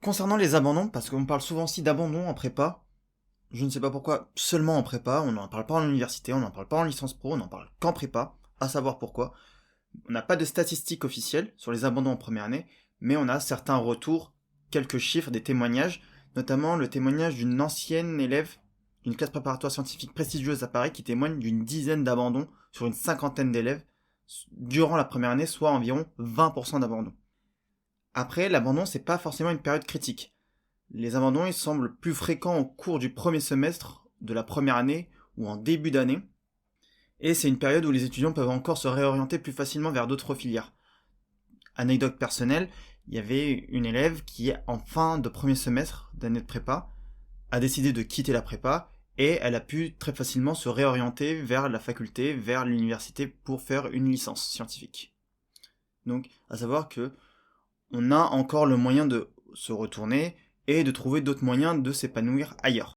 Concernant les abandons, parce qu'on parle souvent aussi d'abandon en prépa, je ne sais pas pourquoi seulement en prépa, on n'en parle pas en université, on n'en parle pas en licence pro, on n'en parle qu'en prépa, à savoir pourquoi. On n'a pas de statistiques officielles sur les abandons en première année, mais on a certains retours, quelques chiffres, des témoignages, notamment le témoignage d'une ancienne élève d'une classe préparatoire scientifique prestigieuse à Paris qui témoigne d'une dizaine d'abandons sur une cinquantaine d'élèves durant la première année, soit environ 20% d'abandons. Après, l'abandon, c'est pas forcément une période critique. Les abandons, ils semblent plus fréquents au cours du premier semestre de la première année ou en début d'année, et c'est une période où les étudiants peuvent encore se réorienter plus facilement vers d'autres filières. Anecdote personnelle, il y avait une élève qui, en fin de premier semestre d'année de prépa, a décidé de quitter la prépa et elle a pu très facilement se réorienter vers la faculté, vers l'université pour faire une licence scientifique. Donc, à savoir que on a encore le moyen de se retourner et de trouver d'autres moyens de s'épanouir ailleurs.